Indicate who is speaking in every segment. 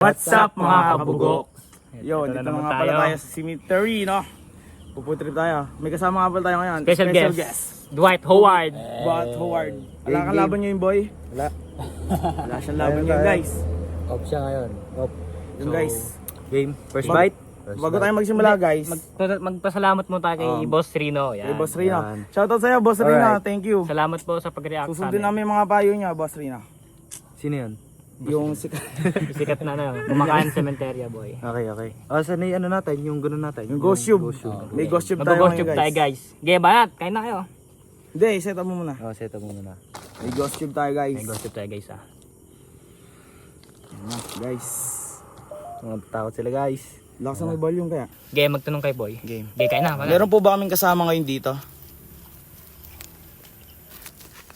Speaker 1: What's up mga kabugok?
Speaker 2: Yo, dito na nga pala tayo sa cemetery, no? Puputrip tayo. May kasama nga pala tayo ngayon.
Speaker 1: Special guest. Dwight Howard.
Speaker 2: Dwight Howard. Wala kang laban nyo yung boy?
Speaker 3: Wala.
Speaker 2: Wala siyang laban nyo guys.
Speaker 3: Off siya ngayon. Off.
Speaker 2: Yung guys.
Speaker 3: Game. First bite.
Speaker 2: Bago tayo magsimula guys.
Speaker 1: Magpasalamat mo tayo kay Boss Rino. Yan.
Speaker 2: Kay Boss Rina.
Speaker 3: Yan.
Speaker 2: Shoutout sa'yo, Boss Rina.
Speaker 3: Alright.
Speaker 2: Thank you.
Speaker 1: Salamat po sa pag-react sa
Speaker 2: Susundin
Speaker 1: amin.
Speaker 2: namin yung mga payo niya, Boss Rina.
Speaker 3: Sino yun?
Speaker 2: Yung sikat.
Speaker 1: Sikat na kumakain sa cementeria boy.
Speaker 3: Okay. Saan na yung ano natin? Yung gano'n natin?
Speaker 2: Yung ghost tube. May ghost tube tayo
Speaker 1: Mag-ghost
Speaker 2: ngayon
Speaker 1: tube tayo
Speaker 2: guys.
Speaker 1: guys. Gaya banat, kain na kayo.
Speaker 2: Hindi, set up mo muna.
Speaker 3: Set up mo muna.
Speaker 2: May ghost tube tayo guys.
Speaker 1: May ghost tube tayo guys ah.
Speaker 2: Yan na, guys.
Speaker 3: Mga takot sila guys.
Speaker 2: Lakas na may volume kaya.
Speaker 1: Gaya magtanong kay boy.
Speaker 2: Game.
Speaker 1: Gaya kain na. Wala.
Speaker 2: Meron po ba kaming kasama ngayon dito?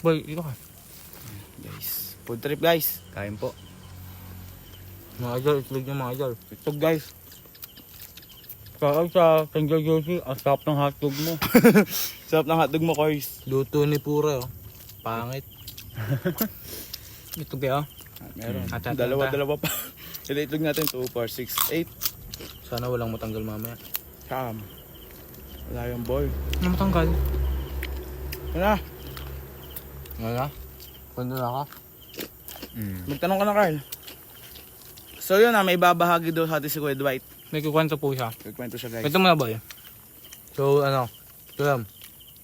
Speaker 1: Boy, ito ka.
Speaker 2: Guys, food trip guys.
Speaker 3: Kain po.
Speaker 1: Mga idol, itlog niyo mga idol.
Speaker 2: Ito guys.
Speaker 1: Kaya sa Tanggal Josie, ang sarap ng hotdog mo.
Speaker 2: Sarap ng hotdog mo, Koys.
Speaker 3: Luto ni Pura oh. Pangit.
Speaker 1: Ito kaya.
Speaker 2: Meron.
Speaker 1: At
Speaker 2: Dalawa pa. Itlog natin 2, 4, 6, 8.
Speaker 3: Sana walang matanggal mamaya.
Speaker 2: Wala yung boy.
Speaker 1: Ano matanggal?
Speaker 2: Ano?
Speaker 3: Wala? Pwede na ka?
Speaker 2: Magtanong ka na, Carl. So yun may babahagi daw sa atin si Kuya Dwight.
Speaker 1: May kukwento po siya.
Speaker 2: Nagkwento siya guys.
Speaker 1: Ito mo na boy.
Speaker 3: So ano? Tulam.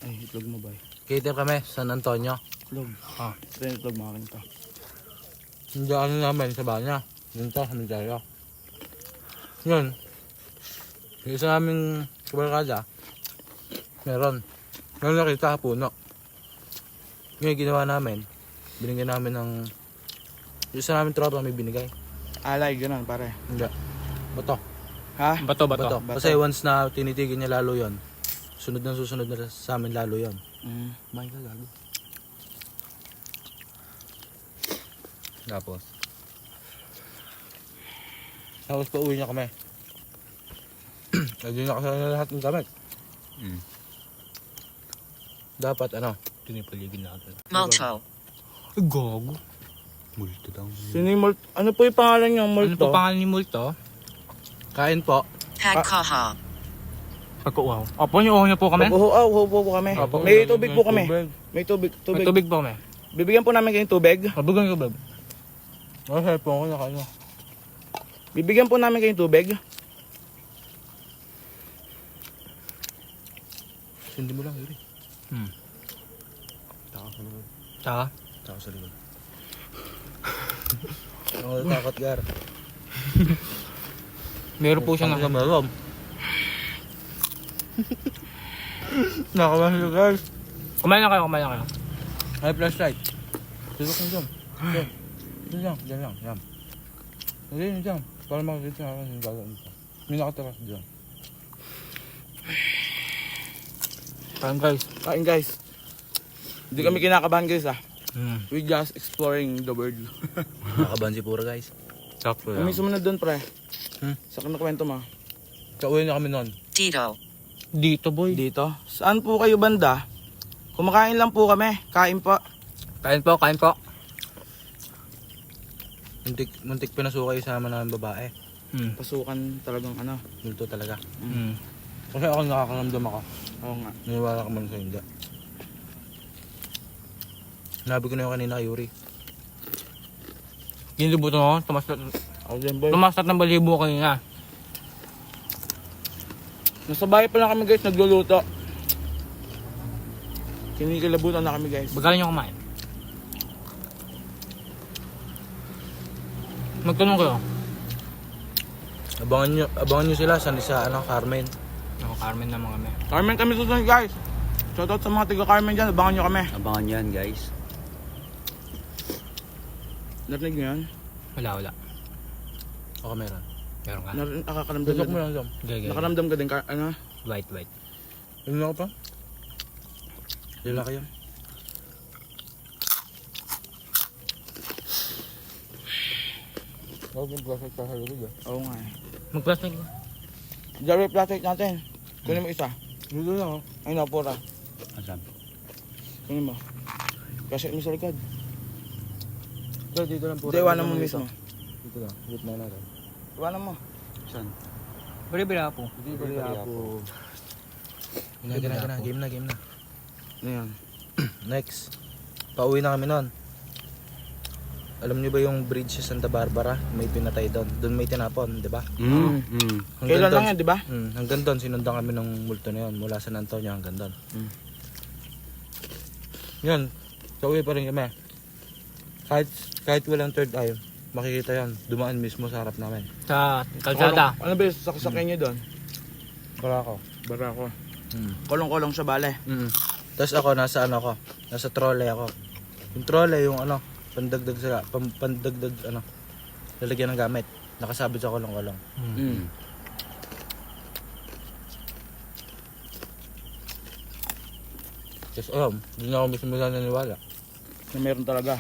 Speaker 2: Ay, itlog mo boy.
Speaker 3: Cater kami San Antonio.
Speaker 2: Itlog. Ito yung itlog mga kanito.
Speaker 3: Hindi ano namin sa banya. Yun to, sa Mindario. Yun. Yung isa naming kabarkada. Meron. Meron nakita sa puno. Ngayon ginawa namin. Binigyan namin ng... Yung isa namin tropa may binigay.
Speaker 2: Alay, ganun pare.
Speaker 3: Hindi. Bato.
Speaker 2: Ha?
Speaker 1: Bato.
Speaker 3: Kasi once na tinitigil niya lalo yon, susunod na sa amin lalo yon.
Speaker 2: May ka gago.
Speaker 3: Tapos pa uwi niya kami. Hindi na kasi lahat ng damit. Dapat ano?
Speaker 1: Tinipaligid natin.
Speaker 4: Malto.
Speaker 1: Ay, gago.
Speaker 3: Multo daw.
Speaker 2: Sino yung Malt? Ano po yung pangalan niyo,
Speaker 1: Ano
Speaker 2: Malt
Speaker 1: po pangalan ni Multo?
Speaker 3: Kain po.
Speaker 4: Hagkaha.
Speaker 1: Pagkuwaw. Opo niyo po kami?
Speaker 2: Upo po kami.
Speaker 1: Opo.
Speaker 2: May tubig po kami. May
Speaker 1: May
Speaker 2: tubig.
Speaker 1: tubig po kami.
Speaker 2: Bibigyan po namin kayong tubig.
Speaker 1: Mabugan ko ba?
Speaker 3: Masaya po ako na kayo.
Speaker 2: Bibigyan po namin kayong tubig.
Speaker 3: Hindi mo lang, Yuri.
Speaker 1: Tsaka?
Speaker 3: Tako sa likod. Ako natakot, Gar.
Speaker 1: Meron po siya
Speaker 3: Sa
Speaker 1: na.
Speaker 3: meron. Nakawala guys.
Speaker 1: Kumain na kayo.
Speaker 3: Ay, flashlight. Tulok mo dyan. Diyan lang. Yan. Hindi, dyan. Para makakita ako yung gagawin ko. May nakatira dyan.
Speaker 2: Kain guys. Hindi kami kinakabahan guys ah.
Speaker 1: Hmm.
Speaker 2: We just exploring the world.
Speaker 3: Nakaban si Pura guys. Sakto
Speaker 2: Kami sumunod doon pre. Sa kwento mo.
Speaker 3: Kauwi na kami noon.
Speaker 4: Dito.
Speaker 1: Dito boy.
Speaker 2: Dito. Saan po kayo banda? Kumakain lang po kami. Kain po.
Speaker 1: Kain po.
Speaker 3: Muntik pinasuka yung sama namin babae.
Speaker 2: Pasukan talagang ano.
Speaker 3: Multo talaga.
Speaker 1: Hmm.
Speaker 3: Kasi ako nakakaramdam ako.
Speaker 2: Oo nga.
Speaker 3: Naniwala ka man sa hindi. Sinabi ko na yung kanina kay Yuri.
Speaker 1: Ginibuto mo.
Speaker 2: Ako din boy.
Speaker 1: Tumastat ng balibo kanina.
Speaker 2: Nasa bahay pa lang kami guys. Nagluluto. Kinikilabutan na kami guys.
Speaker 1: Bagalan nyo kumain. Magtanong kayo.
Speaker 3: Abangan nyo sila sa Carmen.
Speaker 1: Ako Carmen naman kami.
Speaker 2: Carmen kami susunod guys. Shoutout sa mga tiga Carmen dyan. Abangan nyo kami.
Speaker 5: Abangan yan guys.
Speaker 2: Narinig nyo yan?
Speaker 1: Wala.
Speaker 3: O meron.
Speaker 1: Meron ka.
Speaker 2: Nakakaramdam
Speaker 3: Tusok
Speaker 2: ka
Speaker 3: mo
Speaker 2: din.
Speaker 3: lang dyan.
Speaker 1: Gaya.
Speaker 2: Nakaramdam ka din. Ano?
Speaker 1: White.
Speaker 3: Ano ako pa? Lila kayo. Huwag yung plastic sa halugid ah.
Speaker 2: Oo nga eh.
Speaker 1: Mag-plastic.
Speaker 2: Jerry plastic natin. Kunin mo isa.
Speaker 3: Dito lang oh.
Speaker 2: Ay napura.
Speaker 5: Asan?
Speaker 2: Kunin mo. Kasi mo sa likod.
Speaker 3: Dito lang po.
Speaker 2: Hindi, iwanan mo mismo.
Speaker 3: Dito lang. Gitna natin.
Speaker 2: Iwanan mo.
Speaker 1: Saan?
Speaker 4: Bari-bari po.
Speaker 2: Bariapo.
Speaker 3: Gina. Game na.
Speaker 2: Ano yan?
Speaker 3: Next. Pauwi na kami nun. Alam niyo ba yung bridge sa Santa Barbara? May pinatay doon. Doon may tinapon, di ba?
Speaker 2: Kailan lang yan, di ba?
Speaker 3: Hanggang doon, sinundan kami ng multo na yun. Mula San Antonio hanggang doon. Yun. Pauwi pa rin kami. Kahit walang third eye, makikita yan. Dumaan mismo sa harap namin.
Speaker 4: Sa kalsada.
Speaker 2: Ano ba yung saksakin nyo doon?
Speaker 3: Barako.
Speaker 2: Barako. Kolong-kolong sa bale.
Speaker 3: Tapos ako, nasa trolley ako. Yung trolley, yung pandagdag lalagyan ng gamit. Nakasabit sa kolong-kolong. Tapos doon ako mismo naniwala.
Speaker 2: Na meron talaga.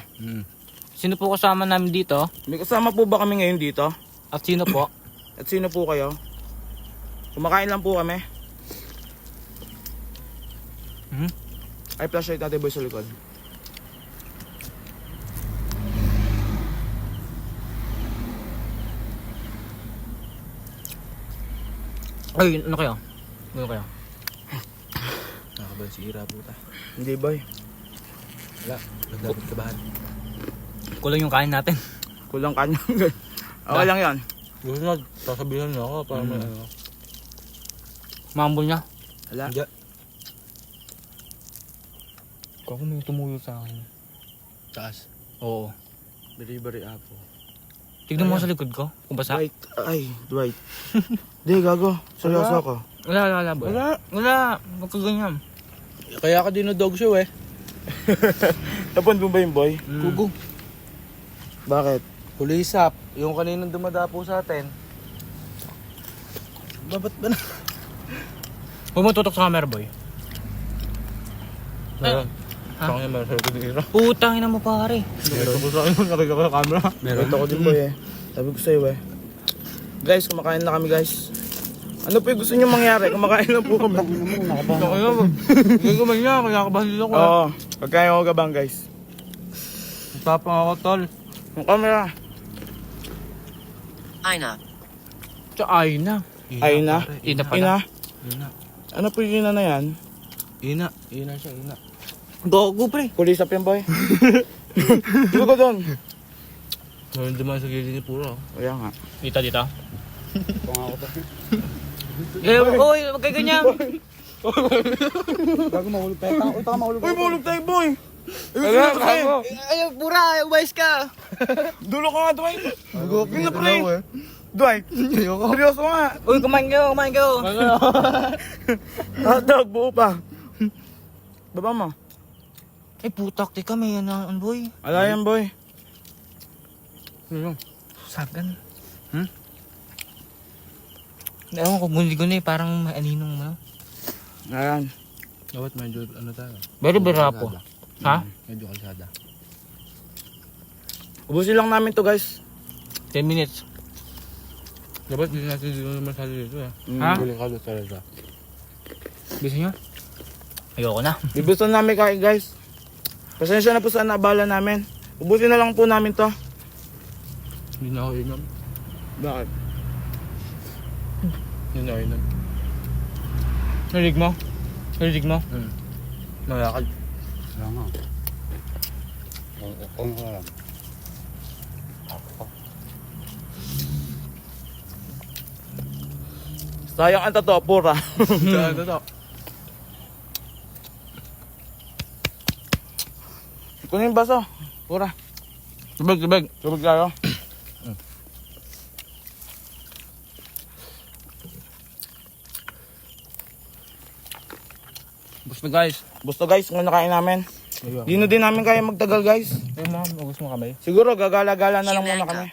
Speaker 4: Sino po kasama namin dito?
Speaker 2: May kasama po ba kami ngayon dito?
Speaker 4: At sino po?
Speaker 2: At sino po kayo? Kumakain lang po kami. Ay, flashlight natin boy sa likod.
Speaker 4: Ay, ano kayo?
Speaker 3: Nakabal si Ira puta.
Speaker 2: Hindi boy.
Speaker 3: Wala. Nagdabot kabahan.
Speaker 4: Kulang yung kain natin.
Speaker 2: Kulang kanya. Okay lang yan.
Speaker 3: Gusto na, sasabihan niyo ako para may
Speaker 4: Mambol niya.
Speaker 2: Wala.
Speaker 3: Hindi.
Speaker 4: Kako may tumulo sa akin.
Speaker 3: Taas.
Speaker 4: Oo.
Speaker 2: Delivery apo.
Speaker 4: Tignan mo sa likod ko. Kung basa.
Speaker 2: Dwight. Ay, Dwight. Di, gago. Seryoso ako.
Speaker 4: Wala, boy. Wala. Huwag ka ganyan.
Speaker 3: Kaya ka dinodog show eh.
Speaker 2: Tapon mo ba yung boy?
Speaker 3: Kugo.
Speaker 2: Bakit?
Speaker 3: Kulisap. Yung kaninang dumadapo sa atin. Babat ba na?
Speaker 4: Huwag mo tutok sa camera, boy.
Speaker 3: Meron.
Speaker 4: Ha?
Speaker 3: Sa kanya meron sa likod ni Ira.
Speaker 4: Putang ina mo, pare.
Speaker 3: Meron ko sa akin. Nakita ko yung camera.
Speaker 2: Meron ako din boy eh. Sabi ko sa'yo eh. Guys, kumakain na kami guys. Ano po yung gusto nyo mangyari? Kumakain na po kami.
Speaker 3: Hindi ko man niya. Kaya kabahil ako.
Speaker 2: Oo. Pagkain ako gabang guys.
Speaker 3: Tapang ako tol.
Speaker 2: Yung camera.
Speaker 4: Sa ay na.
Speaker 2: Ay na.
Speaker 4: Ina pala.
Speaker 2: Ina. Ano po yung ina na yan?
Speaker 3: Ina siya, ina.
Speaker 4: Gogo, pre.
Speaker 2: Kulisap yan boy. Dito ko doon.
Speaker 3: Meron dumaan sa gilid ni Puro.
Speaker 2: Kaya nga.
Speaker 4: Dito. Oy, wag kayo ganyan.
Speaker 2: Bago mahulog tayo. Taka mahulog tayo. Uy, mahulog tayo boy.
Speaker 4: Ay, pura, umayos ka.
Speaker 2: Dulo ka nga Dwight. Yun na pre. Dwight. Seryoso nga.
Speaker 4: Uy, kumain kayo.
Speaker 2: Hotdog, buo pa. Baba mo.
Speaker 4: Ay, putak, teka, may yan boy.
Speaker 2: Ala yan boy.
Speaker 4: Sagan. Ewan ko, guni-guni, parang maaninong mo.
Speaker 2: Ayan.
Speaker 3: Dapat medyo tayo.
Speaker 4: Very po. Ha?
Speaker 3: Medyo kalsada.
Speaker 2: Ubusin lang namin to guys.
Speaker 4: 10 minutes.
Speaker 3: Dapat hindi natin dito naman sa dito eh.
Speaker 4: Ha?
Speaker 3: Delikado talaga.
Speaker 4: Gusto nyo? Ayoko na.
Speaker 2: Bibusan namin kain guys. Pasensya na po sa nabala namin. Ubusin na lang po namin to.
Speaker 3: Hindi na ako inom.
Speaker 2: Bakit?
Speaker 3: Hindi na ako inom.
Speaker 4: Narinig mo?
Speaker 3: Mayakal.
Speaker 1: Wala nga. Kung alam.
Speaker 2: Sayang ang tato, pura.
Speaker 3: Saan ito to?
Speaker 2: Kunin yung baso. Pura.
Speaker 4: Tubig.
Speaker 2: Tubig tayo. Gusto guys, kung nakain namin. Di na din namin kaya magtagal guys.
Speaker 4: Ay, ma'am, gusto mo kamay?
Speaker 2: Siguro gagala-gala na lang muna kami.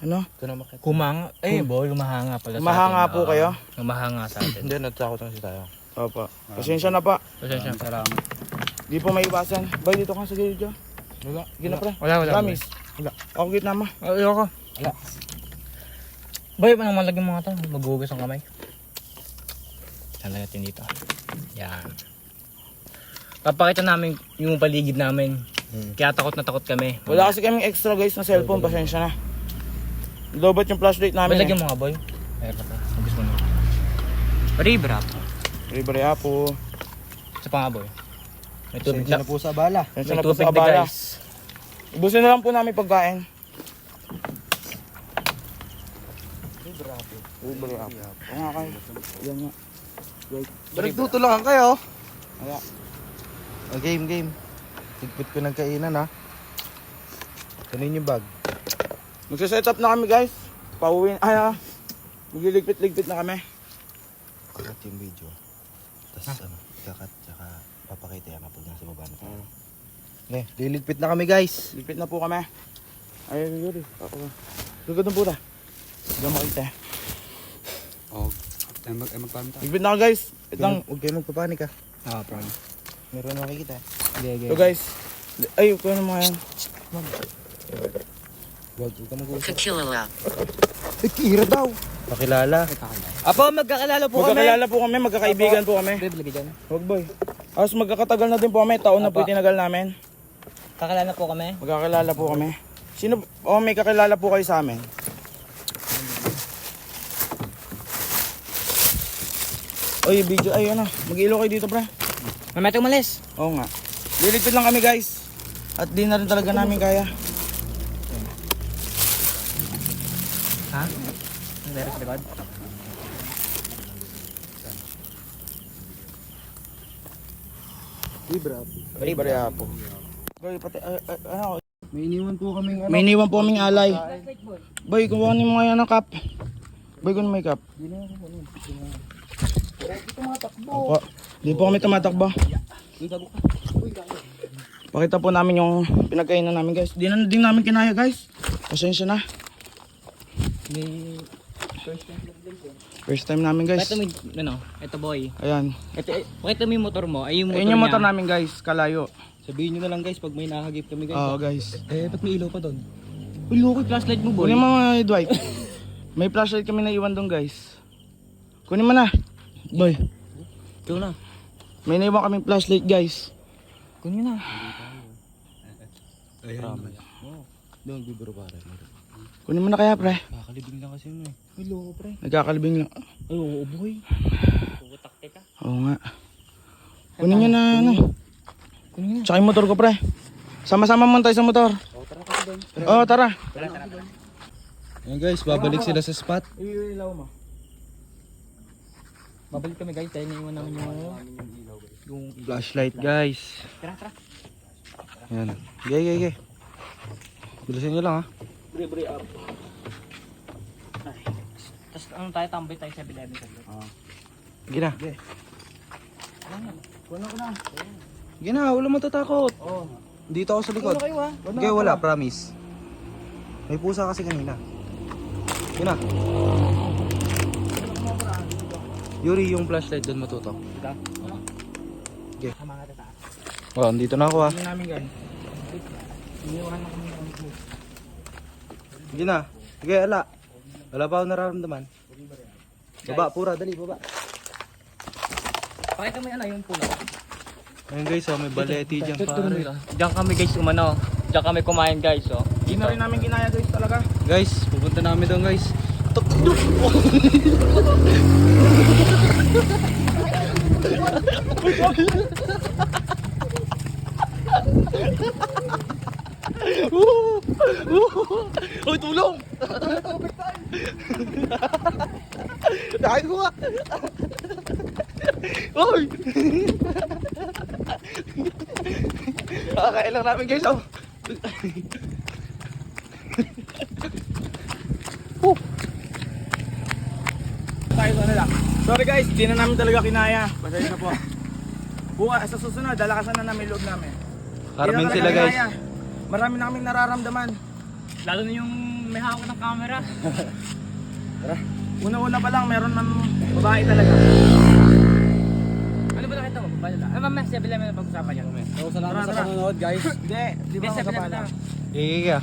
Speaker 2: Ano?
Speaker 3: Ito na makita.
Speaker 4: Kumanga. Boy, lumahanga pala
Speaker 2: Mahanga po kayo?
Speaker 4: Lumahanga sa atin.
Speaker 3: Hindi, natakot lang si tayo.
Speaker 2: Opo. Pasensya na pa.
Speaker 4: Pasensya.
Speaker 1: Salamat.
Speaker 2: Di po maiwasan. Bay, dito ka sa gilid dyan.
Speaker 3: Wala.
Speaker 2: Gina pre.
Speaker 4: Wala.
Speaker 2: Promise. Wala. Ako gitna mo.
Speaker 4: Ayoko.
Speaker 3: Wala.
Speaker 4: Boy, panang malagyan mga to. Maghugas ang kamay. Tala natin dito. Yan. Papakita namin yung paligid namin. Kaya takot na takot kami.
Speaker 2: Wala kasi kaming extra guys na cellphone. Pasensya na. Lobat yung flashlight
Speaker 4: Boy,
Speaker 2: namin.
Speaker 4: lagyan mo nga, boy. Ayan na po. Mag-guess mo na. River up.
Speaker 2: Libre apo.
Speaker 4: Isa pa nga, boy. May tubig na.
Speaker 3: po sa bala.
Speaker 2: Yan
Speaker 4: May
Speaker 2: na po
Speaker 4: tubig
Speaker 2: sa
Speaker 4: na,
Speaker 2: abala.
Speaker 4: guys.
Speaker 2: Ubusin na lang po namin pagkain. Libre apo. Oo nga kayo. Yan nga.
Speaker 3: Nagtutulungan kayo.
Speaker 2: Kaya.
Speaker 3: Game. Tigpit ko ng kainan ha. Kanin yung bag.
Speaker 2: Magsa-set up na kami guys. Pauwi. Magliligpit-ligpit na kami.
Speaker 3: Cut yung video. Tapos ikakat, tsaka papakita yan kapag nasa baba na tayo. Liligpit na kami guys.
Speaker 2: Ligpit na po kami. Ay, Yuri. Lugod ng puta. Hindi ka makita eh. Ligpit na ka guys. Itang.
Speaker 3: Huwag kayo magpapanik ha.
Speaker 4: Promise.
Speaker 3: Meron na makikita.
Speaker 2: So guys. Ay, kuha na mga yan.
Speaker 3: Huwag ka mag-uusap.
Speaker 5: Tequila.
Speaker 3: Kira daw. Pakilala.
Speaker 4: Apo, magkakalala po kami.
Speaker 2: Magkakilala po kami. Magkakaibigan po kami.
Speaker 4: Babe, lagay dyan.
Speaker 2: Huwag boy. As magkakatagal na din po kami. Taon na po
Speaker 4: Apa.
Speaker 2: tinagal namin.
Speaker 4: Kakalala po kami.
Speaker 2: Magkakilala po kami. Sino? May kakilala po kayo sa amin. Oy, video. Ay, ano. Mag-ilo kayo dito, pre.
Speaker 4: Mamaya tayo umalis.
Speaker 2: Oo nga. Liligpit lang kami, guys. At di na rin talaga namin kaya.
Speaker 4: Ha? Ang meron sa likod?
Speaker 2: Libre po. Boy, pati, ano.
Speaker 3: May iniwan po kaming
Speaker 2: May iniwan po kaming alay. Boy, kuhanin mo nga yan ang cup. Boy, kunin mo yung cup. Opo. Di po kami tumatakbo. Pakita po namin yung pinagkainan namin guys. Di na din namin kinaya guys. Pasensya na. First time namin guys.
Speaker 4: Pakita mo yung, ano, ito boy.
Speaker 2: Ayan.
Speaker 4: Pakita mo yung motor mo. Ay yung motor
Speaker 2: Ayun yung
Speaker 4: niya.
Speaker 2: motor namin guys. Kalayo.
Speaker 3: Sabihin nyo na lang guys pag may nakagip kami guys.
Speaker 2: Oo guys.
Speaker 3: Ba't may ilaw pa doon?
Speaker 4: Uy, okay, flashlight mo boy.
Speaker 2: Kunin mo mga Dwight. May flashlight kami na iwan doon guys. Kunin mo na. Boy.
Speaker 4: Ito na.
Speaker 2: May naiwan kaming flashlight guys.
Speaker 4: Kunin na.
Speaker 3: Ayan. Doon bibiro para.
Speaker 2: Kunin mo na kaya pre.
Speaker 3: Kakalibing lang kasi mo eh.
Speaker 4: Uy, loko pre.
Speaker 2: Nagkakalibing lang.
Speaker 4: Ay, oo boy. Putakte ka.
Speaker 2: Oo nga. Kunin nyo na ano.
Speaker 4: Kunin na.
Speaker 2: Tsaka yung motor ko pre. Sama-sama mo tayo sa motor. Oo, tara.
Speaker 3: Ayan guys, babalik sila sa spot.
Speaker 2: Ilaw mo.
Speaker 4: Babalik kami guys dahil naiwan namin yung
Speaker 3: Flashlight guys.
Speaker 4: Tara, tara.
Speaker 3: Ayan. Gay. Bilisan nyo lang ha.
Speaker 2: Bre up.
Speaker 4: Tapos ano tayo, tambay tayo sa 7-Eleven.
Speaker 3: Sige na.
Speaker 2: Kunin ko na.
Speaker 3: Sige na, wala matatakot.
Speaker 2: Oo.
Speaker 3: Dito ako sa likod.
Speaker 2: Kunin kayo ha.
Speaker 3: Okay, wala, promise. May pusa kasi kanina. Sige na. Yuri, yung flashlight doon matutok. Okay.
Speaker 4: Tama nga taas.
Speaker 3: Oh, dito na ako ha.
Speaker 2: Kunin namin guys. Iniwan na kami ng
Speaker 3: Sige na. Sige, ala. Wala pa ako nararamdaman. Baba, pura, dali, baba.
Speaker 4: Pakita mo yung ano, yung pula.
Speaker 3: Ayun guys, oh, may baleti dyan pare.
Speaker 4: Diyan kami guys umano. Diyan kami kumain guys, oh.
Speaker 2: Hindi na rin namin kinaya guys talaga.
Speaker 3: Guys, pupunta namin doon guys.
Speaker 2: Uy, tulong! Dahil ko nga! Uy! Kakain lang namin guys, oh! Tayo na lang. Sorry guys, di na namin talaga kinaya. Pasensya na po. Bukas sa susunod, dalakasan na namin loob namin.
Speaker 3: Carmen
Speaker 2: Di na
Speaker 3: sila
Speaker 2: talaga
Speaker 3: guys.
Speaker 2: kinaya. Marami na kaming nararamdaman.
Speaker 4: Lalo na yung may hawak ng camera.
Speaker 2: Una-una pa lang, meron ng babae talaga.
Speaker 4: Ano ba nakita mo? Bala. Ay, mamaya 7-Eleven na pag-usapan yan.
Speaker 3: So, salamat sa panonood guys.
Speaker 2: Hindi, di ba
Speaker 4: Hindi, 7-Eleven
Speaker 2: magkapala?
Speaker 4: na.
Speaker 3: Sige.